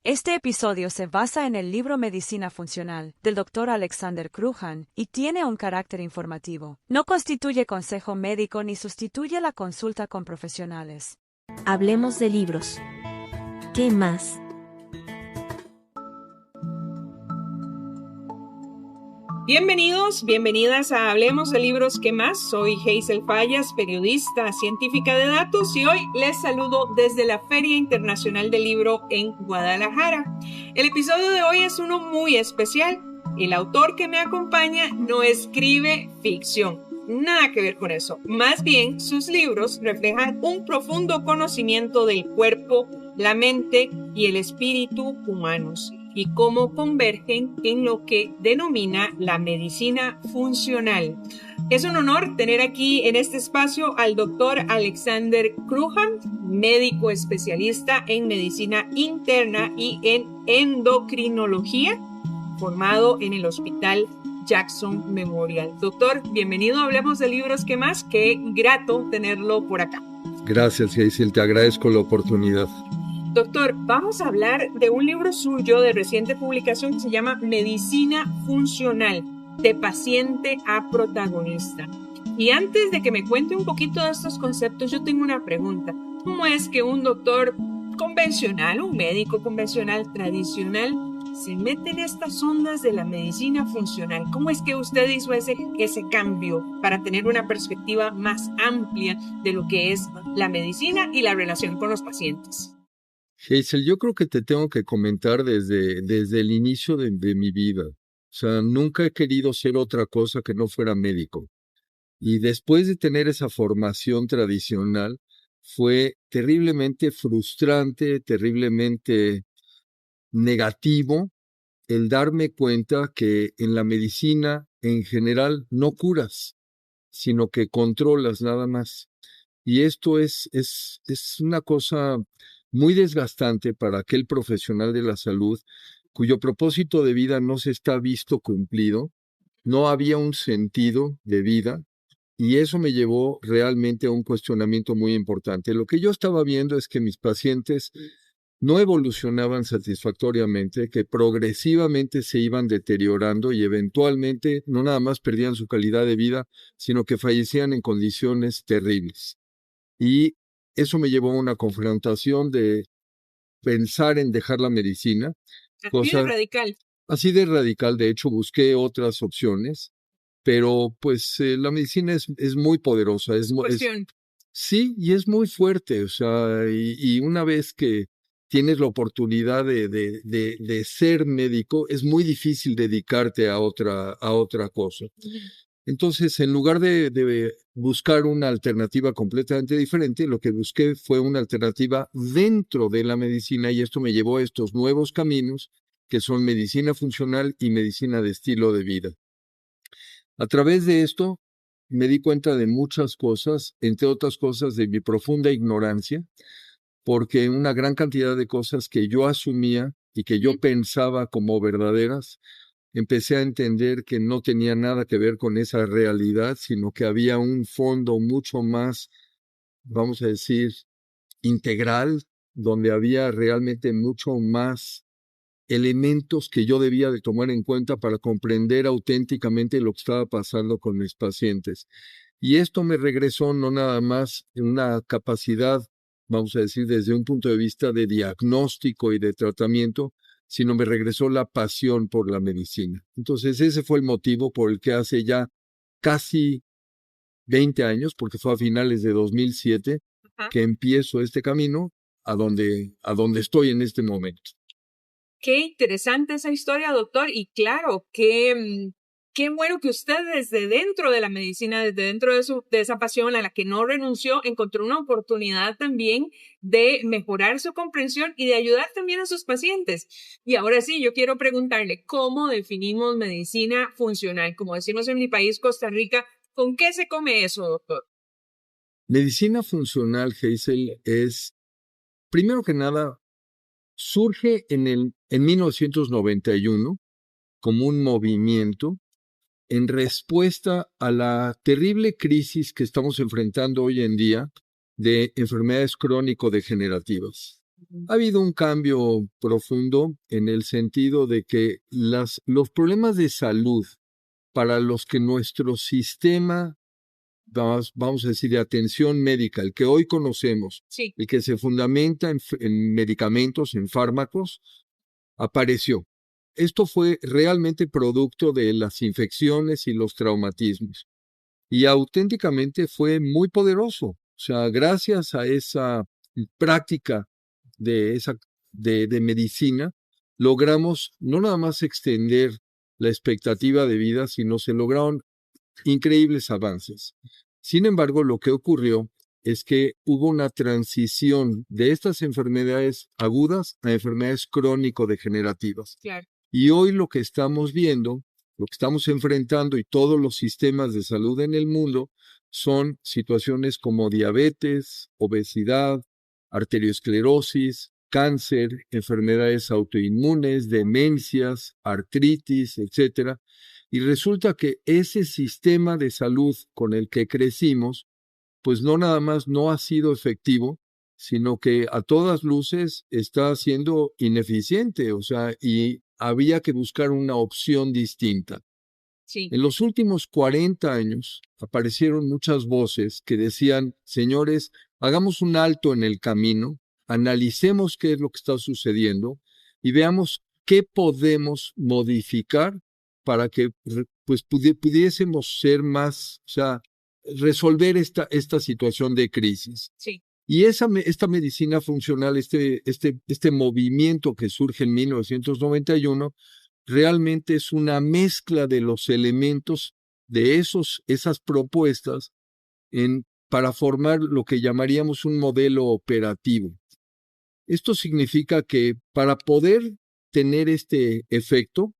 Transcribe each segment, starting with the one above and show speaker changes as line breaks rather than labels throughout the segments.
Este episodio se basa en el libro Medicina Funcional, del Dr. Alexander Kruhan, y tiene un carácter informativo. No constituye consejo médico ni sustituye la consulta con profesionales.
Hablemos de libros. ¿Qué más?
Bienvenidos, bienvenidas a Hablemos de Libros, ¿qué más? Soy Hazel Fallas, periodista científica de datos, y hoy les saludo desde la Feria Internacional del Libro en Guadalajara. El episodio de hoy es uno muy especial. El autor que me acompaña no escribe ficción, nada que ver con eso. Más bien, sus libros reflejan un profundo conocimiento del cuerpo, la mente y el espíritu humanos, y cómo convergen en lo que denomina la medicina funcional. Es un honor tener aquí en este espacio al doctor Alexander Kruhan, médico especialista en medicina interna y en endocrinología, formado en el Hospital Jackson Memorial. Doctor, bienvenido a Hablemos de Libros, ¿qué más? Qué grato tenerlo por acá.
Gracias, Hazel, te agradezco la oportunidad.
Doctor, vamos a hablar de un libro suyo de reciente publicación que se llama Medicina Funcional, de paciente a protagonista. Y antes de que me cuente un poquito de estos conceptos, yo tengo una pregunta. ¿Cómo es que un doctor convencional, un médico convencional tradicional, se mete en estas ondas de la medicina funcional? ¿Cómo es que usted hizo ese cambio para tener una perspectiva más amplia de lo que es la medicina y la relación con los pacientes?
Hazel, yo creo que te tengo que comentar desde el inicio de mi vida. O sea, nunca he querido ser otra cosa que no fuera médico. Y después de tener esa formación tradicional, fue terriblemente frustrante, terriblemente negativo el darme cuenta que en la medicina en general no curas, sino que controlas nada más. Y esto es una cosa muy desgastante para aquel profesional de la salud cuyo propósito de vida no se está visto cumplido, no había un sentido de vida, y eso me llevó realmente a un cuestionamiento muy importante. Lo que yo estaba viendo es que mis pacientes no evolucionaban satisfactoriamente, que progresivamente se iban deteriorando y eventualmente no nada más perdían su calidad de vida, sino que fallecían en condiciones terribles. Y eso me llevó a una confrontación de pensar en dejar la medicina. Así de radical, de hecho, busqué otras opciones, pero pues la medicina es muy poderosa. Sí, y es muy fuerte, o sea, y una vez que tienes la oportunidad de ser médico, es muy difícil dedicarte a otra cosa. Entonces, en lugar de buscar una alternativa completamente diferente, lo que busqué fue una alternativa dentro de la medicina, y esto me llevó a estos nuevos caminos que son medicina funcional y medicina de estilo de vida. A través de esto me di cuenta de muchas cosas, entre otras cosas de mi profunda ignorancia, porque una gran cantidad de cosas que yo asumía y que yo pensaba como verdaderas, empecé a entender que no tenía nada que ver con esa realidad, sino que había un fondo mucho más, vamos a decir, integral, donde había realmente mucho más elementos que yo debía de tomar en cuenta para comprender auténticamente lo que estaba pasando con mis pacientes. Y esto me regresó no nada más una capacidad, vamos a decir, desde un punto de vista de diagnóstico y de tratamiento, sino me regresó la pasión por la medicina. Entonces ese fue el motivo por el que hace ya casi 20 años, porque fue a finales de 2007, que empiezo este camino a donde estoy en este momento.
Qué interesante esa historia, doctor, y claro, qué bueno que usted desde dentro de la medicina, desde dentro de esa pasión a la que no renunció, encontró una oportunidad también de mejorar su comprensión y de ayudar también a sus pacientes. Y ahora sí, yo quiero preguntarle, ¿cómo definimos medicina funcional? Como decimos en mi país, Costa Rica, ¿con qué se come eso, doctor?
Medicina funcional, Hazel, es, primero que nada, surge en 1991 como un movimiento en respuesta a la terrible crisis que estamos enfrentando hoy en día de enfermedades crónico-degenerativas. Ha habido un cambio profundo en el sentido de que los problemas de salud para los que nuestro sistema, vamos a decir, de atención médica, el que hoy conocemos,
Sí,
el que se fundamenta en medicamentos, en fármacos, apareció. Esto fue realmente producto de las infecciones y los traumatismos. Y auténticamente fue muy poderoso. O sea, gracias a esa práctica de, esa, de medicina, logramos no nada más extender la expectativa de vida, sino se lograron increíbles avances. Sin embargo, lo que ocurrió es que hubo una transición de estas enfermedades agudas a enfermedades crónico-degenerativas.
claro.
Y hoy lo que estamos viendo, lo que estamos enfrentando y todos los sistemas de salud en el mundo son situaciones como diabetes, obesidad, arteriosclerosis, cáncer, enfermedades autoinmunes, demencias, artritis, etcétera. Y resulta que ese sistema de salud con el que crecimos, pues no nada más no ha sido efectivo, sino que a todas luces está siendo ineficiente, o sea, y había que buscar una opción distinta.
Sí,
En los últimos 40 años aparecieron muchas voces que decían, señores, hagamos un alto en el camino, analicemos qué es lo que está sucediendo y veamos qué podemos modificar para que pues, pudiésemos ser más, o sea, resolver esta situación de crisis.
sí,
Y esta medicina funcional, este movimiento que surge en 1991, realmente es una mezcla de los elementos de esas propuestas para formar lo que llamaríamos un modelo operativo. Esto significa que para poder tener este efecto,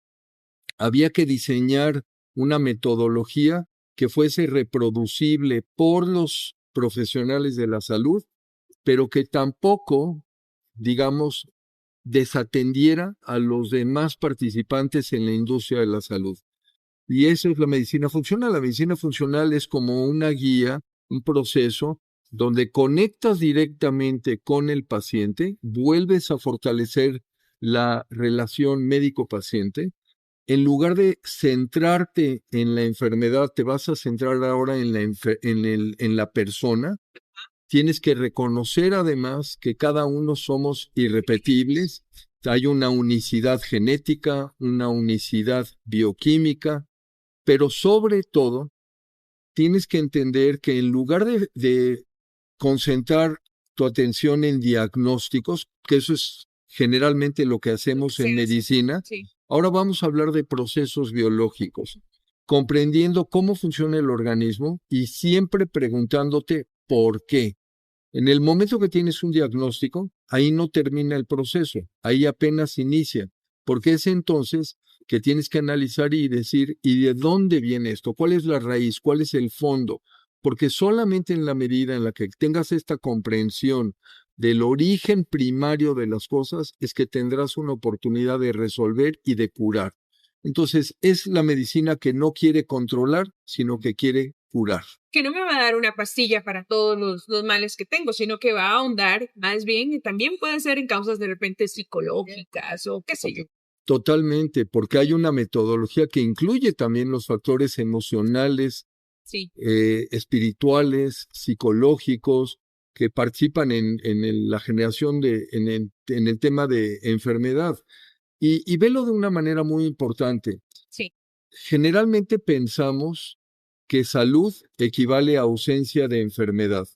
había que diseñar una metodología que fuese reproducible por los profesionales de la salud, pero que tampoco, digamos, desatendiera a los demás participantes en la industria de la salud. Y eso es la medicina funcional. La medicina funcional es como una guía, un proceso donde conectas directamente con el paciente, vuelves a fortalecer la relación médico-paciente. En lugar de centrarte en la enfermedad, te vas a centrar ahora en la persona. Tienes que reconocer además que cada uno somos irrepetibles. Hay una unicidad genética, una unicidad bioquímica, pero sobre todo tienes que entender que en lugar de concentrar tu atención en diagnósticos, que eso es generalmente lo que hacemos en medicina,
sí,
ahora vamos a hablar de procesos biológicos, comprendiendo cómo funciona el organismo y siempre preguntándote por qué. En el momento que tienes un diagnóstico, ahí no termina el proceso, ahí apenas inicia, porque es entonces que tienes que analizar y decir, ¿y de dónde viene esto? ¿Cuál es la raíz? ¿Cuál es el fondo? Porque solamente en la medida en la que tengas esta comprensión del origen primario de las cosas es que tendrás una oportunidad de resolver y de curar. Entonces, es la medicina que no quiere controlar, sino que quiere curar.
que no me va a dar una pastilla para todos los males que tengo, sino que va a ahondar más bien, y también puede ser en causas de repente psicológicas o qué sé yo.
Totalmente, porque hay una metodología que incluye también los factores emocionales,
Sí,
espirituales, psicológicos, que participan en la generación en el tema de enfermedad. Y velo de una manera muy importante.
sí.
Generalmente pensamos que salud equivale a ausencia de enfermedad.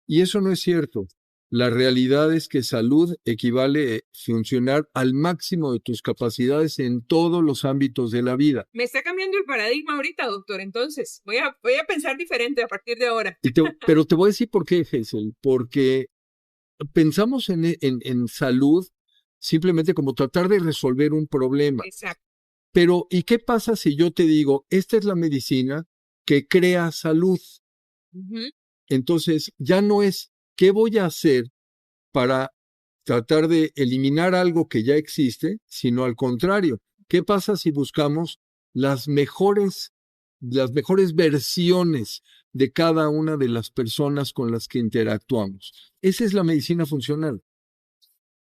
Y eso no es cierto. La realidad es que salud equivale a funcionar al máximo de tus capacidades en todos los ámbitos de la vida.
Me está cambiando el paradigma ahorita, doctor. Entonces, voy a pensar diferente a partir de ahora.
Pero te voy a decir por qué, Hazel. Porque pensamos en salud simplemente como tratar de resolver un problema.
Exacto.
Pero, ¿y qué pasa si yo te digo, esta es la medicina que crea salud?
Ujú.
Entonces, ya no es qué voy a hacer para tratar de eliminar algo que ya existe, sino al contrario, ¿qué pasa si buscamos las mejores versiones de cada una de las personas con las que interactuamos? Esa es la medicina funcional.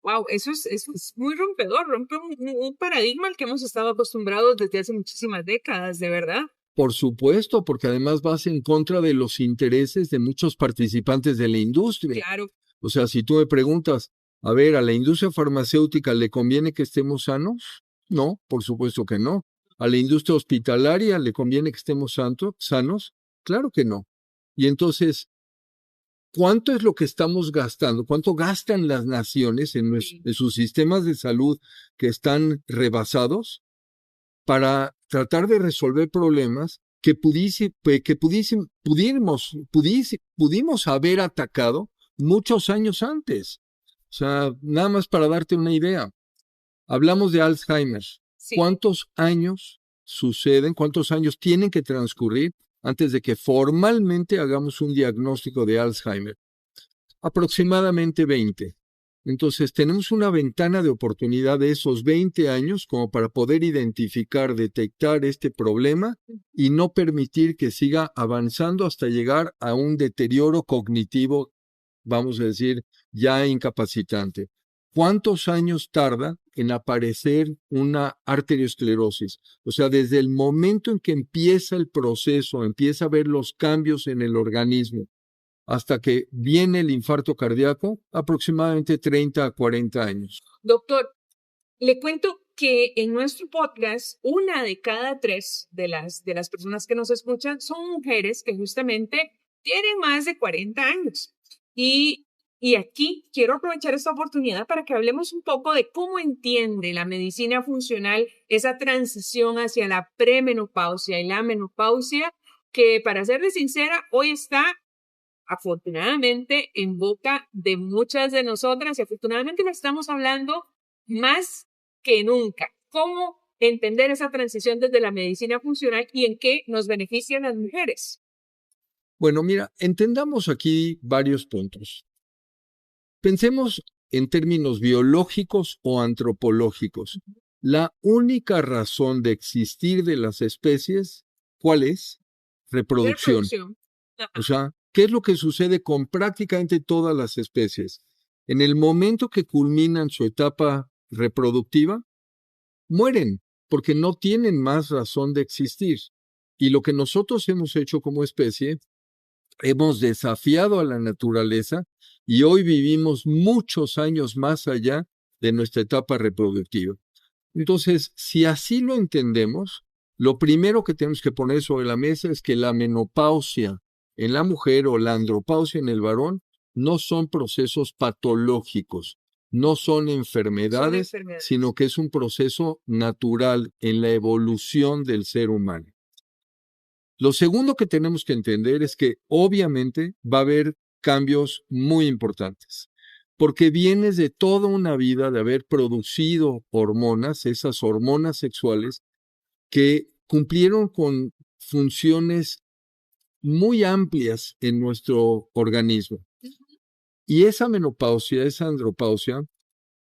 Wow, eso es muy rompedor, rompe un paradigma al que hemos estado acostumbrados desde hace muchísimas décadas, de verdad.
Por supuesto, porque además vas en contra de los intereses de muchos participantes de la industria.
Claro,
O sea, si tú me preguntas, a ver, ¿a la industria farmacéutica le conviene que estemos sanos? No, por supuesto que no. ¿A la industria hospitalaria le conviene que estemos sanos? Claro que no. Y entonces, ¿cuánto es lo que estamos gastando? ¿Cuánto gastan las naciones
sí,
en sus sistemas de salud que están rebasados para tratar de resolver problemas que pudimos haber atacado muchos años antes? O sea, nada más para darte una idea. Hablamos de Alzheimer.
sí.
¿Cuántos años cuántos años tienen que transcurrir antes de que formalmente hagamos un diagnóstico de Alzheimer? Aproximadamente 20. Entonces, tenemos una ventana de oportunidad de esos 20 años como para poder identificar, detectar este problema y no permitir que siga avanzando hasta llegar a un deterioro cognitivo, vamos a decir, ya incapacitante. ¿Cuántos años tarda en aparecer una arteriosclerosis? O sea, desde el momento en que empieza el proceso, empieza a ver los cambios en el organismo, hasta que viene el infarto cardíaco, aproximadamente 30 a 40 años.
Doctor, le cuento que en nuestro podcast, una de cada tres de las personas que nos escuchan son mujeres que justamente tienen más de 40 años. Y aquí quiero aprovechar esta oportunidad para que hablemos un poco de cómo entiende la medicina funcional esa transición hacia la premenopausia y la menopausia, que para serles sincera, hoy está afortunadamente en boca de muchas de nosotras y afortunadamente lo estamos hablando más que nunca. ¿Cómo entender esa transición desde la medicina funcional y en qué nos benefician las mujeres?
Bueno, mira, entendamos aquí varios puntos. Pensemos en términos biológicos o antropológicos. La única razón de existir de las especies, ¿cuál es? Reproducción.
Reproducción.
O sea, ¿qué es lo que sucede con prácticamente todas las especies? En el momento que culminan su etapa reproductiva, mueren porque no tienen más razón de existir. Y lo que nosotros hemos hecho como especie, hemos desafiado a la naturaleza y hoy vivimos muchos años más allá de nuestra etapa reproductiva. Entonces, si así lo entendemos, lo primero que tenemos que poner sobre la mesa es que la menopausia en la mujer o la andropausia en el varón no son procesos patológicos, no son enfermedades, sino que es un proceso natural en la evolución del ser humano. Lo segundo que tenemos que entender es que obviamente va a haber cambios muy importantes, porque vienes de toda una vida de haber producido hormonas, esas hormonas sexuales, que cumplieron con funciones muy amplias en nuestro organismo. Y esa menopausia, esa andropausia,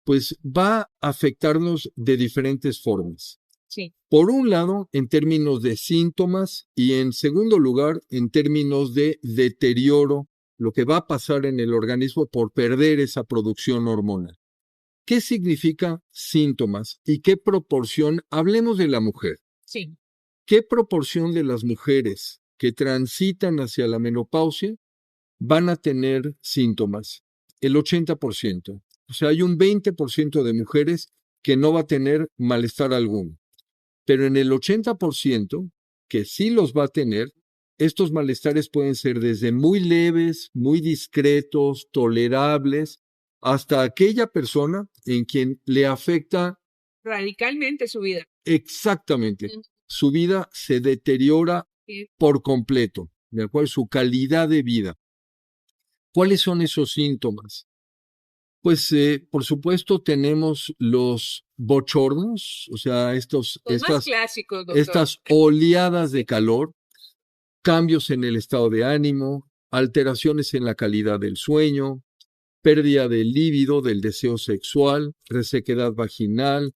pues va a afectarnos de diferentes formas.
Sí.
Por un lado, en términos de síntomas y en segundo lugar, en términos de deterioro, lo que va a pasar en el organismo por perder esa producción hormonal. ¿Qué significa síntomas y qué proporción? Hablemos de la mujer.
Sí.
¿Qué proporción de las mujeres que transitan hacia la menopausia van a tener síntomas? El 80%. O sea, hay un 20% de mujeres que no va a tener malestar alguno. Pero en el 80% que sí los va a tener, estos malestares pueden ser desde muy leves, muy discretos, tolerables, hasta aquella persona en quien le afecta
Radicalmente su vida.
exactamente. Su vida se deteriora por completo, ¿de acuerdo? Su calidad de vida. ¿Cuáles son esos síntomas? Pues, por supuesto, tenemos los bochornos, o sea,
Los más clásicos, doctor.
estas oleadas de calor, cambios en el estado de ánimo, alteraciones en la calidad del sueño, pérdida del líbido, del deseo sexual, resequedad vaginal,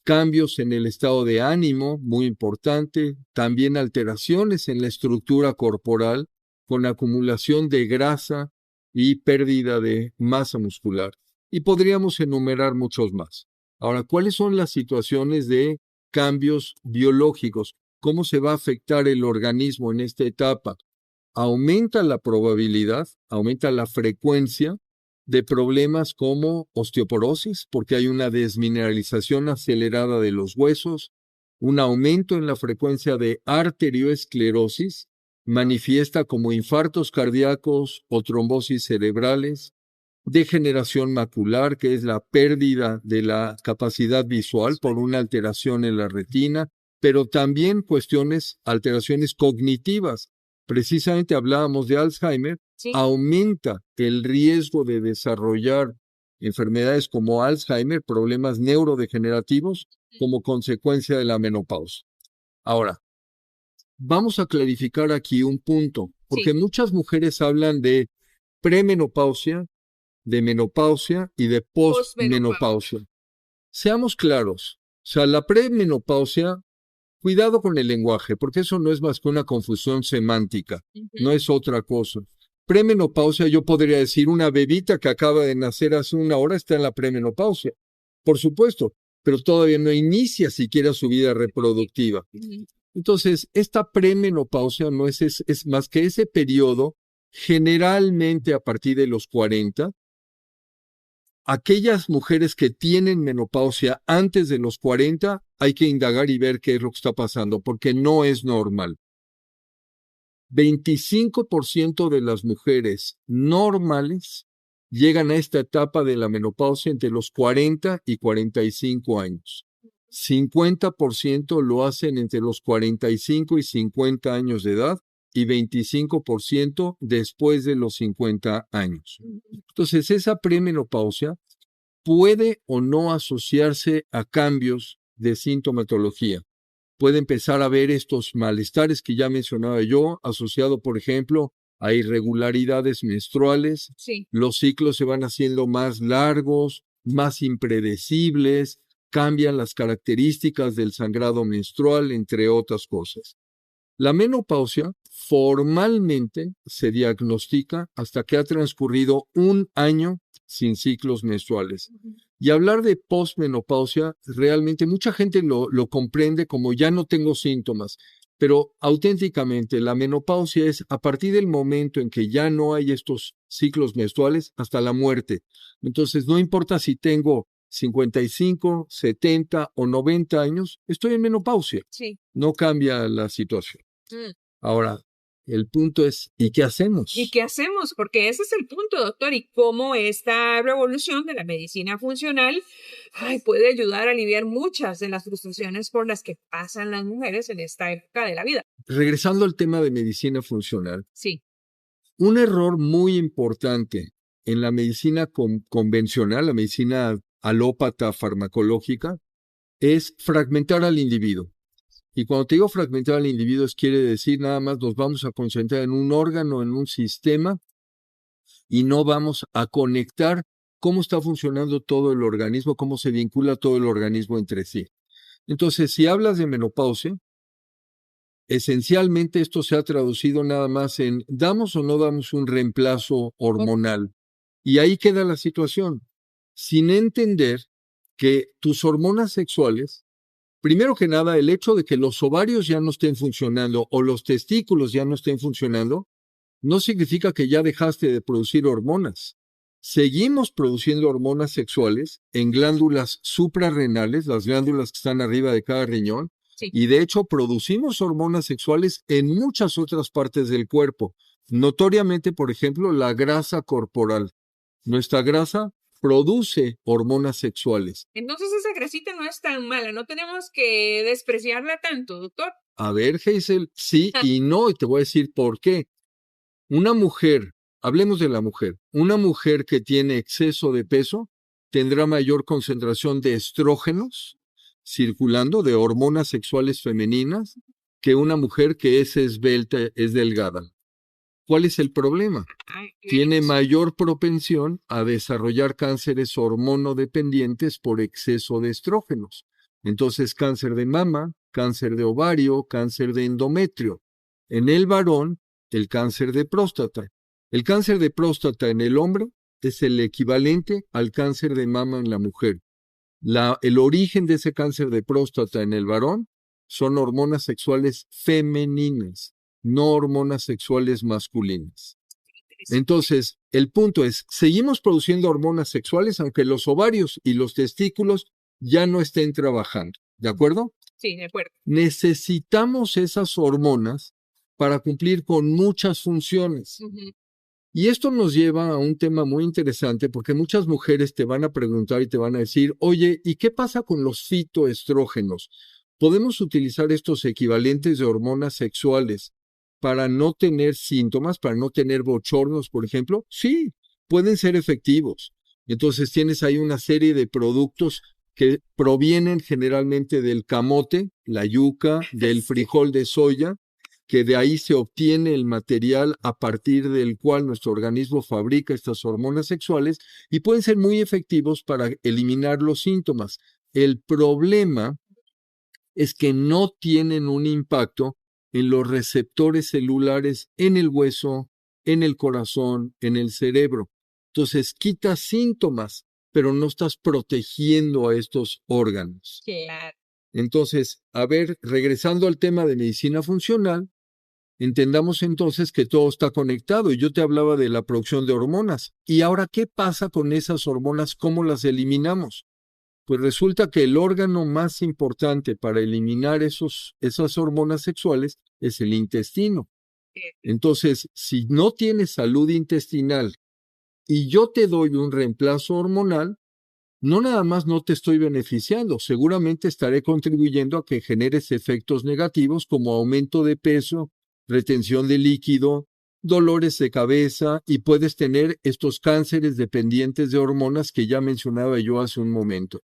cambios en el estado de ánimo, muy importante, también alteraciones en la estructura corporal, con acumulación de grasa y pérdida de masa muscular. Y podríamos enumerar muchos más. Ahora, ¿cuáles son las situaciones de cambios biológicos? ¿Cómo se va a afectar el organismo en esta etapa? Aumenta la probabilidad, aumenta la frecuencia de problemas como osteoporosis, porque hay una desmineralización acelerada de los huesos, un aumento en la frecuencia de arterioesclerosis, manifiesta como infartos cardíacos o trombosis cerebrales, degeneración macular, que es la pérdida de la capacidad visual por una alteración en la retina, pero también alteraciones cognitivas. Precisamente hablábamos de Alzheimer,
Sí.
aumenta el riesgo de desarrollar enfermedades como Alzheimer, problemas neurodegenerativos, como consecuencia de la menopausia. Ahora, vamos a clarificar aquí un punto, porque muchas mujeres hablan de premenopausia, de menopausia y de postmenopausia. Seamos claros, o sea, la premenopausia, cuidado con el lenguaje, porque eso no es más que una confusión semántica, no es otra cosa. Premenopausia, yo podría decir, una bebita que acaba de nacer hace una hora está en la premenopausia, por supuesto, pero todavía no inicia siquiera su vida reproductiva. Entonces, esta premenopausia no es más que ese periodo, generalmente a partir de los 40. Aquellas mujeres que tienen menopausia antes de los 40, hay que indagar y ver qué es lo que está pasando, porque no es normal. 25% de las mujeres normales llegan a esta etapa de la menopausia entre los 40 y 45 años. 50% lo hacen entre los 45 y 50 años de edad y 25% después de los 50 años. Entonces, esa premenopausia puede o no asociarse a cambios de sintomatología. Puede empezar a ver estos malestares que ya mencionaba yo, asociado, por ejemplo, a irregularidades menstruales.
Sí.
Los ciclos se van haciendo más largos, más impredecibles, cambian las características del sangrado menstrual, entre otras cosas. La menopausia formalmente se diagnostica hasta que ha transcurrido un año sin ciclos menstruales. Y hablar de posmenopausia, realmente mucha gente lo comprende como ya no tengo síntomas, pero auténticamente la menopausia es a partir del momento en que ya no hay estos ciclos menstruales hasta la muerte. Entonces, no importa si tengo 55, 70 o 90 años, estoy en menopausia.
Sí.
No cambia la situación. Ahora, el punto es, ¿y qué hacemos?
¿Y qué hacemos? Porque ese es el punto, doctor. Y cómo esta revolución de la medicina funcional puede ayudar a aliviar muchas de las frustraciones por las que pasan las mujeres en esta época de la vida.
Regresando al tema de medicina funcional.
Sí.
Un error muy importante en la medicina convencional, la medicina alópata farmacológica, es fragmentar al individuo. Y cuando te digo fragmentar al individuo, quiere decir nada más nos vamos a concentrar en un órgano, en un sistema, y no vamos a conectar cómo está funcionando todo el organismo, cómo se vincula todo el organismo entre sí. Entonces, si hablas de menopausia, esencialmente esto se ha traducido nada más en ¿damos o no damos un reemplazo hormonal? Y ahí queda la situación, sin entender que tus hormonas sexuales, primero que nada, el hecho de que los ovarios ya no estén funcionando o los testículos ya no estén funcionando, no significa que ya dejaste de producir hormonas. Seguimos produciendo hormonas sexuales en glándulas suprarrenales, las glándulas que están arriba de cada riñón,
Sí.
y de hecho producimos hormonas sexuales en muchas otras partes del cuerpo. Notoriamente, por ejemplo, la grasa corporal. Nuestra grasa produce hormonas sexuales.
Entonces esa grasita no es tan mala, no tenemos que despreciarla tanto, doctor.
A ver, Hazel, sí y no, y te voy a decir por qué. Una mujer, hablemos de la mujer, una mujer que tiene exceso de peso tendrá mayor concentración de estrógenos circulando, de hormonas sexuales femeninas, que una mujer que es esbelta, es delgada. ¿Cuál es el problema? Tiene mayor propensión a desarrollar cánceres hormonodependientes por exceso de estrógenos. Entonces, cáncer de mama, cáncer de ovario, cáncer de endometrio. En el varón, el cáncer de próstata. El cáncer de próstata en el hombre es el equivalente al cáncer de mama en la mujer. El origen de ese cáncer de próstata en el varón son hormonas sexuales femeninas, no hormonas sexuales masculinas. Entonces, el punto es, seguimos produciendo hormonas sexuales aunque los ovarios y los testículos ya no estén trabajando. ¿De acuerdo?
Sí, de acuerdo.
Necesitamos esas hormonas para cumplir con muchas funciones. Y esto nos lleva a un tema muy interesante porque muchas mujeres te van a preguntar y te van a decir, oye, ¿y qué pasa con los fitoestrógenos? ¿Podemos utilizar estos equivalentes de hormonas sexuales para no tener síntomas, para no tener bochornos, por ejemplo? Sí, pueden ser efectivos. Entonces tienes ahí una serie de productos que provienen generalmente del camote, la yuca, del frijol de soya, que de ahí se obtiene el material a partir del cual nuestro organismo fabrica estas hormonas sexuales y pueden ser muy efectivos para eliminar los síntomas. El problema es que no tienen un impacto en los receptores celulares en el hueso, en el corazón, en el cerebro. Entonces, quitas síntomas, pero no estás protegiendo a estos órganos.
Claro.
Entonces, a ver, regresando al tema de medicina funcional, entendamos entonces que todo está conectado. Y yo te hablaba de la producción de hormonas. ¿Y ahora qué pasa con esas hormonas? ¿Cómo las eliminamos? Pues resulta que el órgano más importante para eliminar esas hormonas sexuales es el intestino. Entonces, si no tienes salud intestinal y yo te doy un reemplazo hormonal, no nada más no te estoy beneficiando, seguramente estaré contribuyendo a que generes efectos negativos como aumento de peso, retención de líquido, dolores de cabeza y puedes tener estos cánceres dependientes de hormonas que ya mencionaba yo hace un momento.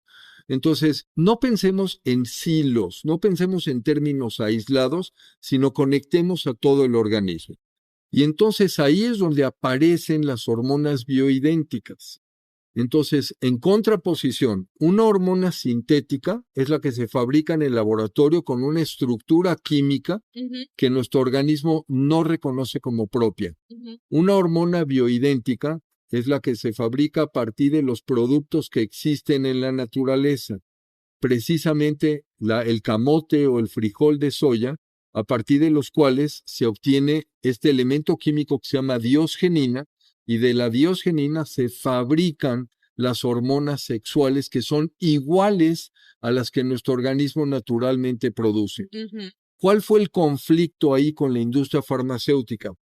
Entonces, no pensemos en silos, no pensemos en términos aislados, sino conectemos a todo el organismo. Y entonces ahí es donde aparecen las hormonas bioidénticas. Entonces, en contraposición, una hormona sintética es la que se fabrica en el laboratorio con una estructura química que nuestro organismo no reconoce como propia. Una hormona bioidéntica es la que se fabrica a partir de los productos que existen en la naturaleza. Precisamente el camote o el frijol de soya, a partir de los cuales se obtiene este elemento químico que se llama diosgenina, y de la diosgenina se fabrican las hormonas sexuales que son iguales a las que nuestro organismo naturalmente produce. ¿Cuál fue el conflicto ahí con la industria farmacéutica?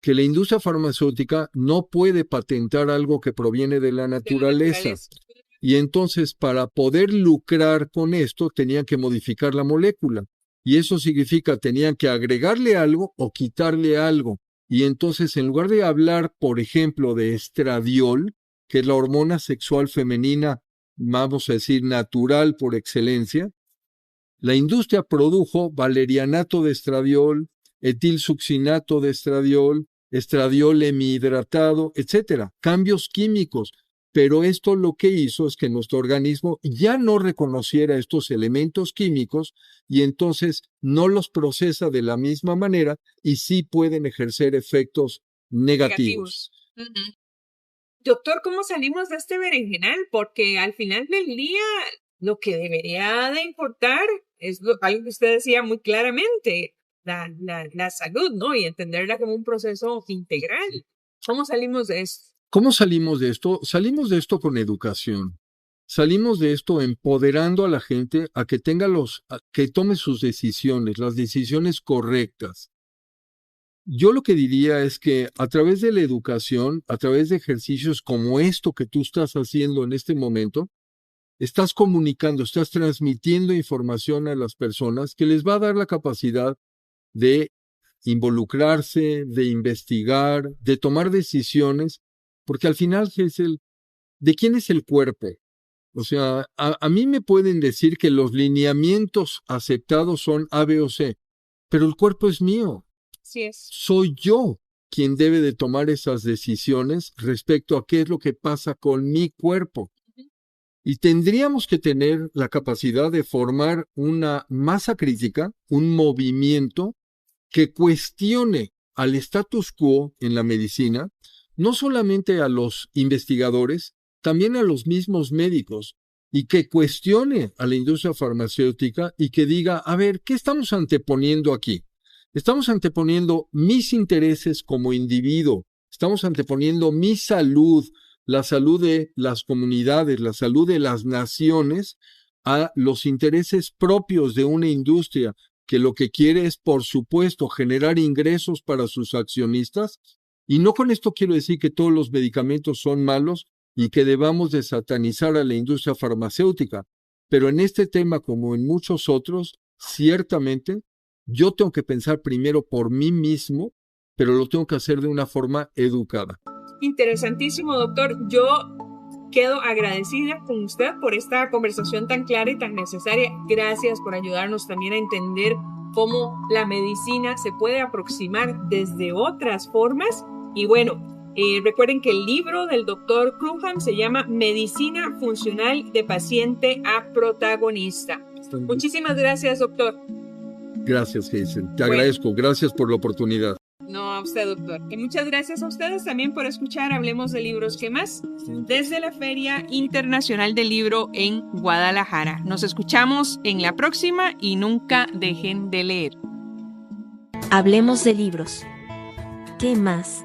Que la industria farmacéutica no puede patentar algo que proviene de la naturaleza. Y entonces, para poder lucrar con esto, tenían que modificar la molécula. Y eso significa, tenían que agregarle algo o quitarle algo. Y entonces, en lugar de hablar, por ejemplo, de estradiol, que es la hormona sexual femenina, vamos a decir, natural por excelencia, la industria produjo valerianato de estradiol, etilsuccinato de estradiol, estradiol hemihidratado, etcétera, cambios químicos. Pero esto lo que hizo es que nuestro organismo ya no reconociera estos elementos químicos y entonces no los procesa de la misma manera y sí pueden ejercer efectos negativos.
Doctor, ¿cómo salimos de este berenjenal? Porque al final del día lo que debería de importar es algo que usted decía muy claramente, la salud, ¿no? Y entenderla como un proceso integral. ¿Cómo salimos de esto?
¿Cómo salimos de esto? Salimos de esto con educación. Salimos de esto empoderando a la gente a que que tome sus decisiones, las decisiones correctas. Yo lo que diría es que a través de la educación, a través de ejercicios como esto que tú estás haciendo en este momento, estás comunicando, estás transmitiendo información a las personas que les va a dar la capacidad de involucrarse, de investigar, de tomar decisiones. Porque al final, ¿de quién es el cuerpo? O sea, a mí me pueden decir que los lineamientos aceptados son A, B o C, pero el cuerpo es mío.
Sí es.
Soy yo quien debe de tomar esas decisiones respecto a qué es lo que pasa con mi cuerpo. Y tendríamos que tener la capacidad de formar una masa crítica, un movimiento que cuestione al status quo en la medicina, no solamente a los investigadores, también a los mismos médicos, y que cuestione a la industria farmacéutica y que diga, a ver, ¿qué estamos anteponiendo aquí? Estamos anteponiendo mis intereses como individuo, estamos anteponiendo mi salud, la salud de las comunidades, la salud de las naciones, a los intereses propios de una industria que lo que quiere es, por supuesto, generar ingresos para sus accionistas. Y no con esto quiero decir que todos los medicamentos son malos y que debamos de satanizar a la industria farmacéutica. Pero en este tema, como en muchos otros, ciertamente, yo tengo que pensar primero por mí mismo, pero lo tengo que hacer de una forma educada.
Interesantísimo, doctor. Yo quedo agradecida con usted por esta conversación tan clara y tan necesaria. Gracias por ayudarnos también a entender cómo la medicina se puede aproximar desde otras formas. Y bueno, recuerden que el libro del doctor Cruhan se llama Medicina Funcional de Paciente a Protagonista. Muchísimas gracias, doctor.
Gracias, Hazel. Te agradezco. Gracias por la oportunidad.
No, a usted, doctor. Y muchas gracias a ustedes también por escuchar Hablemos de Libros que Más desde la Feria Internacional del Libro en Guadalajara. Nos escuchamos en la próxima y nunca dejen de leer.
Hablemos de libros. ¿Qué más?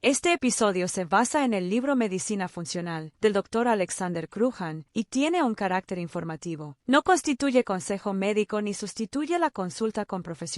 Este episodio se basa en el libro Medicina Funcional del Dr. Alexander Cruhan y tiene un carácter informativo. No constituye consejo médico ni sustituye la consulta con profesionales.